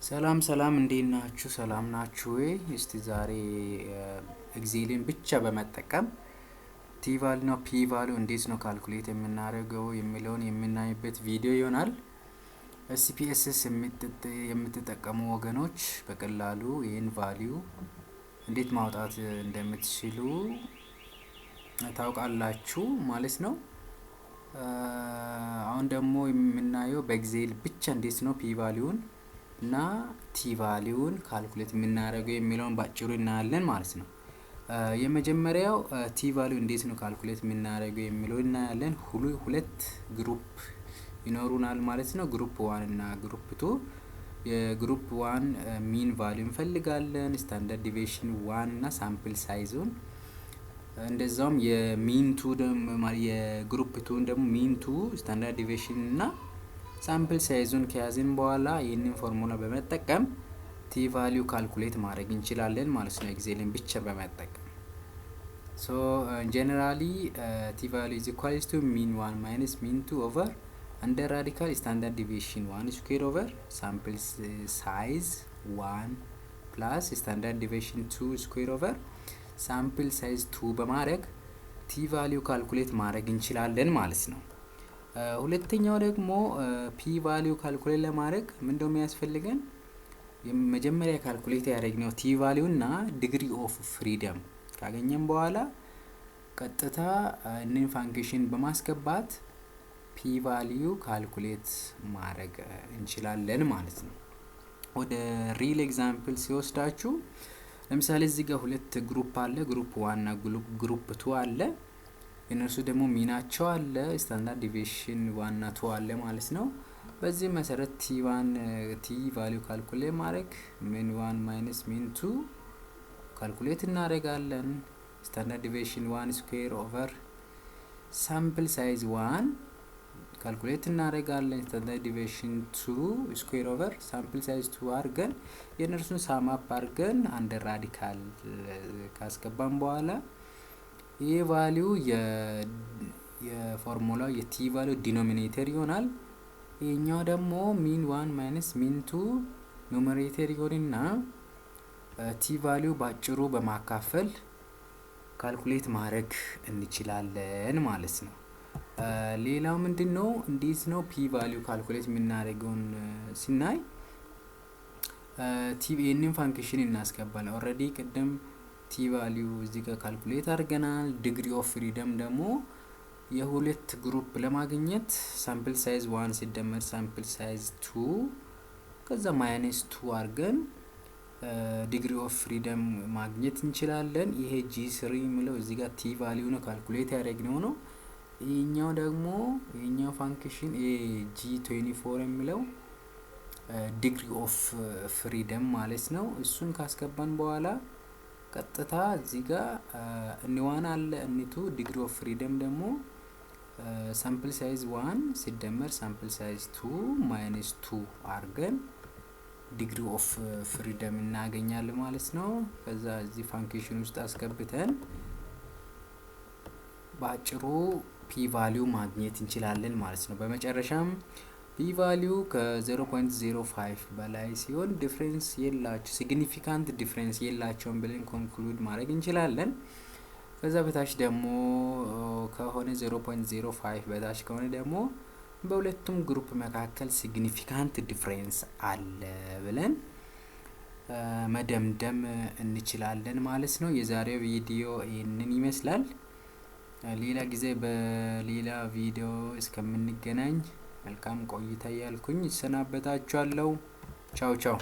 ሰላም ሰላም እንዴት ናችሁ? ሰላም ናችሁ ወይ? እስቲ ዛሬ ኤክሴልን ብቻ በመጠቀም ቲ ቫልዩ እና ፒ ቫልዩ እንዴት ነው ካልኩሌት የምናደርገው የሚለውን የምናይበት ቪዲዮ ይሆናል። ኤስፒኤስኤስ የምትጠቀሙ ወገኖች በቀላሉ ይህን ቫልዩ እንዴት ማውጣት እንደምትችሉ ታውቃላችሁ ማለት ነው። አሁን ደግሞ የምናየው በኤክሴል ብቻ እንዴት ነው ፒ ቫልዩን እና ቲ ቫልዩን ካልኩሌት የምናደርገው የሚለውን ባጭሩ እናያለን ማለት ነው። የመጀመሪያው ቲ ቫልዩ እንዴት ነው ካልኩሌት የምናደርገው የሚለው እናያለን። ሁለት ግሩፕ ይኖሩናል ማለት ነው። ግሩፕ 1 እና ግሩፕ 2። የግሩፕ 1 ሚን ቫልዩ እንፈልጋለን፣ ስታንዳርድ ዲቪዬሽን 1 እና ሳምፕል ሳይዙን፣ እንደዛውም የሚን 2 ደግሞ የግሩፕ 2 ደግሞ ሚን 2 ስታንዳርድ ዲቪዬሽን እና ሳምፕል ሳይዙን ከያዝን በኋላ ይህንን ፎርሙላ በመጠቀም ቲ ቫልዩ ካልኩሌት ማድረግ እንችላለን ማለት ነው፣ ኤክሴልን ብቻ በመጠቀም። ሶ ጀነራሊ ቲ ቫልዩ ኢዝ ኢኳልስ ቱ ሚን 1 ማይነስ ሚን 2 ኦቨር አንደር ራዲካል ስታንዳርድ ዲቪዬሽን 1 ስኩዌር ኦቨር ሳምፕል ሳይዝ 1 ፕላስ ስታንዳርድ ዲቪዬሽን 2 ስኩዌር ኦቨር ሳምፕል ሳይዝ 2 በማድረግ ቲ ቫልዩ ካልኩሌት ማድረግ እንችላለን ማለት ነው። ሁለተኛው ደግሞ ፒ ቫልዩ ካልኩሌት ለማድረግ ምንድነው የሚያስፈልገን? መጀመሪያ ካልኩሌት ያደረግነው ቲ ቫልዩ እና ዲግሪ ኦፍ ፍሪደም ካገኘን በኋላ ቀጥታ እነን ፋንክሽን በማስገባት ፒ ቫልዩ ካልኩሌት ማድረግ እንችላለን ማለት ነው። ወደ ሪል ኤግዛምፕል ሲወስዳችሁ ለምሳሌ እዚህ ጋር ሁለት ግሩፕ አለ፣ ግሩፕ 1 እና ግሩፕ 2 አለ። እነሱ ደግሞ ሚናቸው አለ፣ ስታንዳርድ ዲቪዬሽን 1 እና 2 አለ ማለት ነው። በዚህ መሰረት ቲ ቫልዩ ካልኩሌት ማድረግ ሚን 1 ማይነስ ሚን 2 ካልኩሌት እናደርጋለን። ስታንዳርድ ዲቪዬሽን 1 ስኩዌር ኦቨር ሳምፕል ሳይዝ 1 ካልኩሌት እናደርጋለን። ስታንዳርድ ዲቪዬሽን 2 ስኩዌር ኦቨር ሳምፕል ሳይዝ 2 አድርገን የእነርሱን ሳም አፕ አድርገን አንደር ራዲካል ካስገባን በኋላ ይህ ቫልዩ የፎርሙላው የቲ ቫልዩ ዲኖሚኔተር ይሆናል። ይሄኛው ደግሞ ሚን 1 ማይነስ ሚን 2 ኑሜሬተር ይሆንና ቲ ቫልዩ ባጭሩ በማካፈል ካልኩሌት ማድረግ እንችላለን ማለት ነው። ሌላው ምንድነው? እንዴት ነው ፒ ቫልዩ ካልኩሌት የምናደርገውን ሲናይ ይህንን ፋንክሽን እናስገባለን። ኦልሬዲ ቅድም ቲ ቫልዩ እዚህ ጋር ካልኩሌት አድርገናል። ዲግሪ ኦፍ ፍሪደም ደግሞ የሁለት ግሩፕ ለማግኘት ሳምፕል ሳይዝ 1 ሲደመር ሳምፕል ሳይዝ 2 ከዛ ማይነስ 2 አድርገን ዲግሪ ኦፍ ፍሪደም ማግኘት እንችላለን። ይሄ G3 የሚለው እዚህ ጋር ቲ ቫልዩ ነው ካልኩሌት ያደረግነው ነው። ይሄኛው ደግሞ ይሄኛው ፋንክሽን G24 የሚለው ዲግሪ ኦፍ ፍሪደም ማለት ነው። እሱን ካስገባን በኋላ ቀጥታ እዚህ ጋር እን1 አለ እን2 ዲግሪ ኦፍ ፍሪደም ደግሞ ሳምፕል ሳይዝ 1 ሲደመር ሳምፕል ሳይዝ 2 ማይነስ 2 አድርገን ዲግሪ ኦፍ ፍሪደም እናገኛለን ማለት ነው። ከዛ እዚህ ፋንክሽን ውስጥ አስገብተን ባጭሩ ፒ ቫልዩ ማግኘት እንችላለን ማለት ነው። በመጨረሻም ፒ ቫልዩ ከ0.05 በላይ ሲሆን ዲፍረንስ የላቸው ሲግኒፊካንት ዲፍረንስ የላቸውም ብለን ኮንክሉድ ማድረግ እንችላለን። ከዛ በታች ደግሞ ከሆነ 0.05 በታች ከሆነ ደግሞ በሁለቱም ግሩፕ መካከል ሲግኒፊካንት ዲፍረንስ አለ ብለን መደምደም እንችላለን ማለት ነው። የዛሬው ቪዲዮ ይህንን ይመስላል። ሌላ ጊዜ በሌላ ቪዲዮ እስከምንገናኝ መልካም ቆይታ ያልኩኝ እሰናበታችኋለሁ። ቻው ቻው።